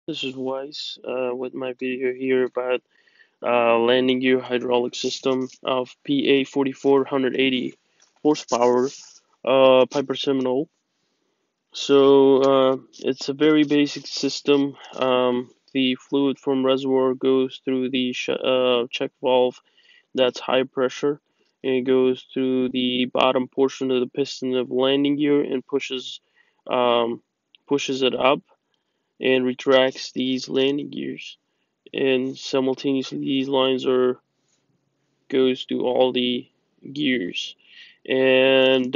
This is Weiss with my video here about landing gear hydraulic system of PA44 180 horsepower Piper Seminole. It's a very basic system. The fluid from reservoir goes through the check valve that's high pressure, and it goes through the bottom portion of the piston of landing gear and um, pushes it up and retracts these landing gears. And simultaneously, these lines are goes to all the gears. And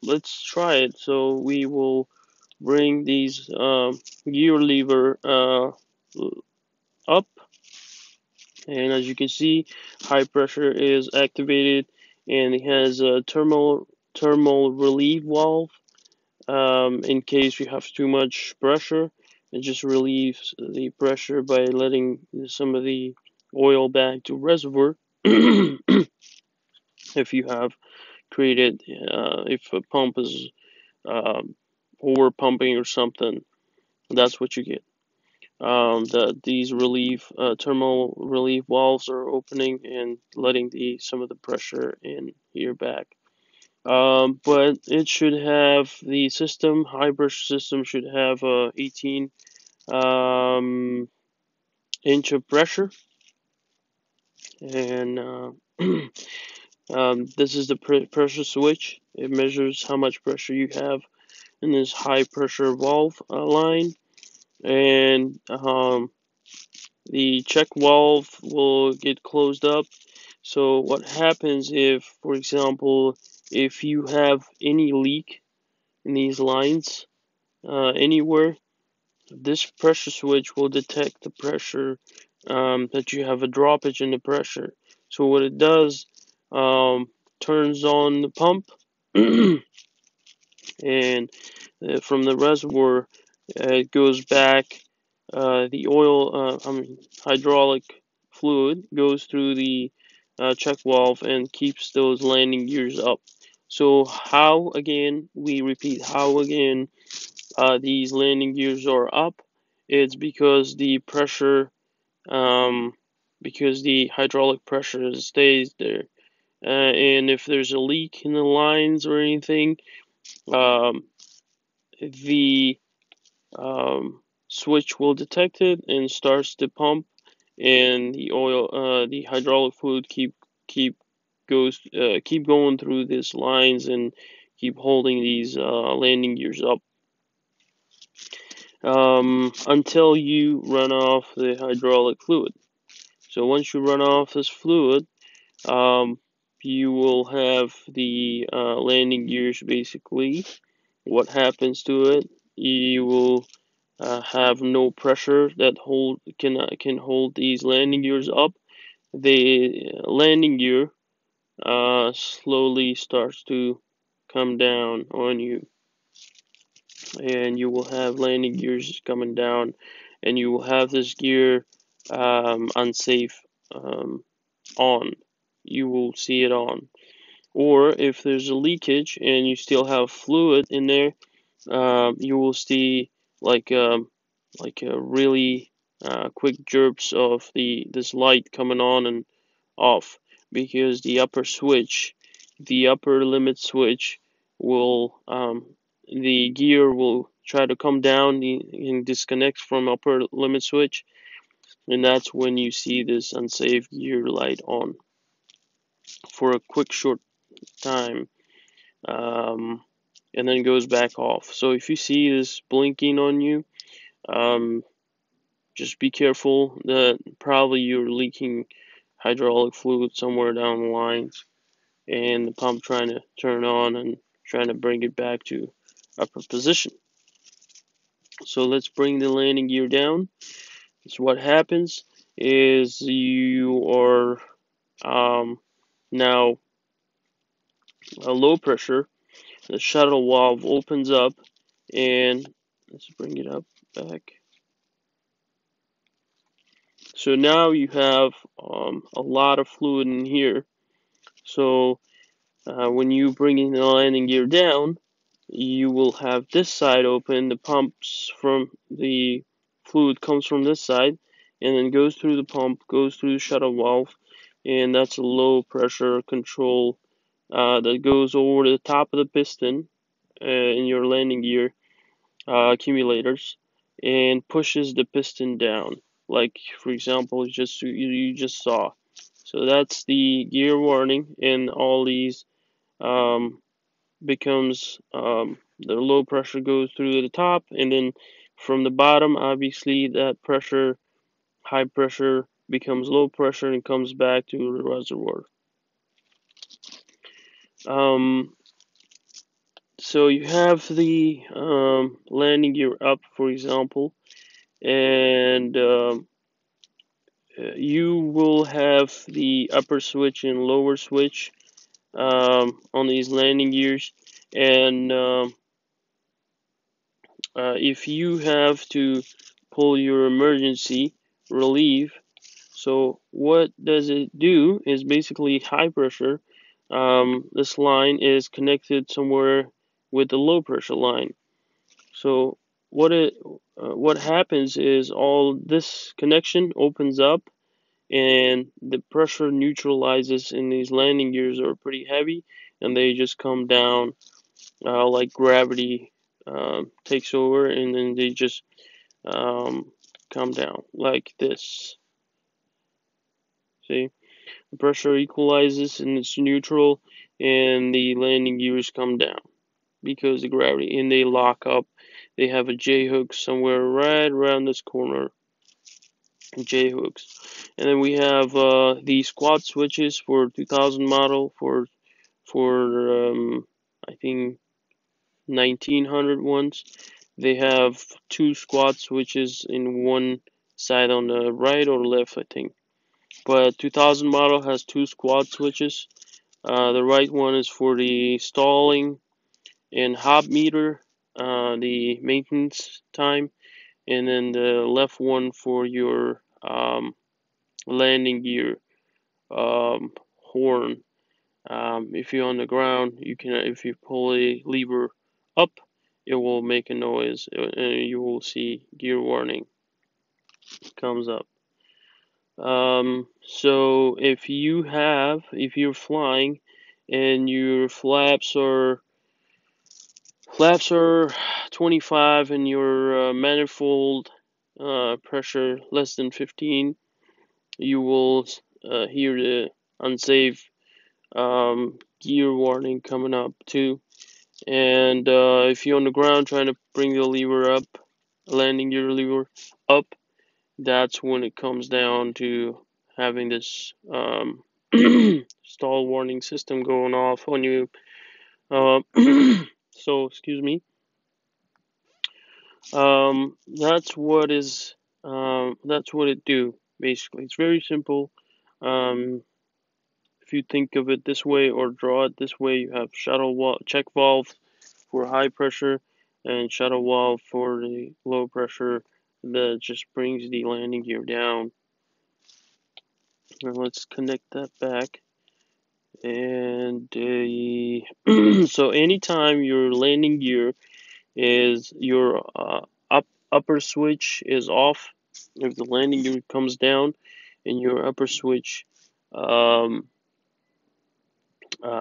let's try it. So we will bring these gear lever up, and as you can see, high pressure is activated, and it has a thermal relief valve. In case you have too much pressure, it just relieves the pressure by letting some of the oil back to reservoir. If you have created, if a pump is over pumping or something, that's what you get. These thermal relief valves are opening and letting some of the pressure in here back. But it should have the system, high pressure system should have 18 um, inch of pressure, and this is the pressure switch. It measures how much pressure you have in this high pressure valve line, and the check valve will get closed up. So what happens if, for example, if you have any leak in these lines anywhere, this pressure switch will detect the pressure, that you have a droppage in the pressure. So what it does, turns on the pump, and from the reservoir, it goes back. The oil, hydraulic fluid goes through the check valve and keeps those landing gears up. So how again? We repeat how again these landing gears are up. It's because the pressure, because the hydraulic pressure stays there. And if there's a leak in the lines or anything, um, the switch will detect it and starts to pump, and the hydraulic fluid keep going through these lines and keep holding these landing gears up, until you run off the hydraulic fluid. So once you run off this fluid, um, you will have the landing gears basically. What happens to it? You will have no pressure that can hold these landing gears up. The landing gear slowly starts to come down on you, and you will have landing gears coming down, and you will have this gear unsafe, on. You will see it on. Or if there's a leakage and you still have fluid in there, you will see like a really quick jerks of this light coming on and off, because the upper limit switch will, the gear will try to come down and disconnect from upper limit switch, and that's when you see this unsafe gear light on for a quick short time, um, and then goes back off. So if you see this blinking on you, um, just be careful that probably you're leaking hydraulic fluid somewhere down the lines, and the pump trying to turn on and trying to bring it back to upper position. So let's bring the landing gear down. So what happens is you are, now a low pressure. The shuttle valve opens up, and let's bring it up back. So now you have a lot of fluid in here. So when you bring in the landing gear down, you will have this side open. The pumps from the fluid comes from this side and then goes through the pump, goes through the shuttle valve, and that's a low pressure control that goes over the top of the piston in your landing gear accumulators and pushes the piston down. Like for example, you just saw. So that's the gear warning, and all these um, becomes the low pressure goes through the top, and then from the bottom, obviously that pressure, high pressure, becomes low pressure and comes back to the reservoir. Um, so you have the landing gear up, for example, and you will have the upper switch and lower switch on these landing gears, and if you have to pull your emergency relief, so what does it do is basically high pressure. This line is connected somewhere with the low pressure line. So what happens is all this connection opens up, and the pressure neutralizes, and these landing gears are pretty heavy, and they just come down like gravity takes over, and then they just um, come down like this. See, the pressure equalizes and it's neutral, and the landing gears come down because the gravity, and they lock up. They have a J hook somewhere right around this corner. J hooks, and then we have the squat switches for 2000 model for I think 1900 ones. They have two squat switches in one side on the right or left, I think. But 2000 model has two squat switches. The right one is for the stalling and hob meter, the maintenance time, and then the left one for your landing gear horn. If you're on the ground, you can, if you pull a lever up, it will make a noise, and you will see gear warning comes up. So if you're flying and your flaps are 25 and your manifold pressure less than 15, you will hear the unsafe gear warning coming up too. And if you're on the ground trying to bring the lever up, landing gear lever up, that's when it comes down to having this stall warning system going off on you. Uh, so, excuse me. That's what it do basically. It's very simple. Um, if you think of it this way or draw it this way, you have check valve for high pressure and shuttle valve for the low pressure that just brings the landing gear down. Now let's connect that back. And so anytime your landing gear is your upper switch is off, if the landing gear comes down and your upper switch um,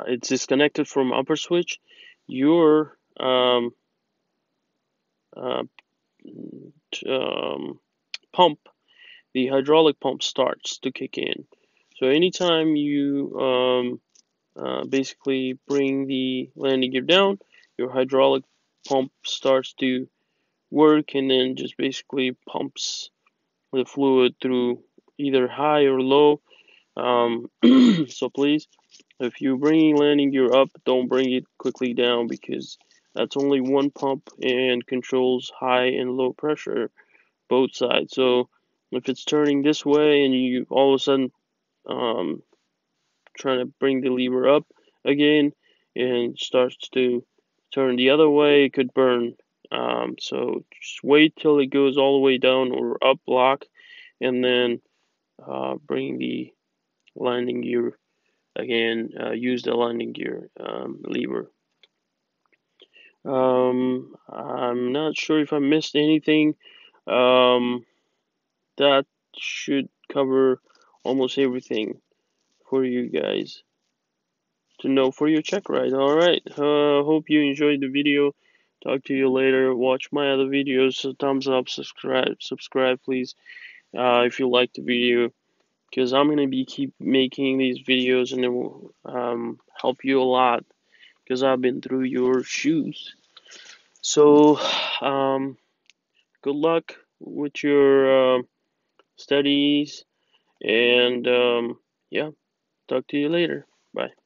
it's disconnected from upper switch, your uh, pump, the hydraulic pump starts to kick in. So anytime you basically bring the landing gear down, your hydraulic pump starts to work, and then just basically pumps the fluid through either high or low. So please, if you bring landing gear up, don't bring it quickly down, because that's only one pump and controls high and low pressure both sides. So if it's turning this way and you all of a sudden um, trying to bring the lever up again and starts to turn the other way, it could burn. So just wait till it goes all the way down or up lock, and then bring the landing gear again. Use the landing gear lever. I'm not sure if I missed anything. Um, that should cover almost everything for you guys to know for your check ride. All right. Hope you enjoyed the video. Talk to you later. Watch my other videos. So thumbs up, subscribe, please. If you like the video, because I'm gonna be keep making these videos and it will help you a lot. Because I've been through your shoes. So, good luck with your studies, and yeah, talk to you later. Bye.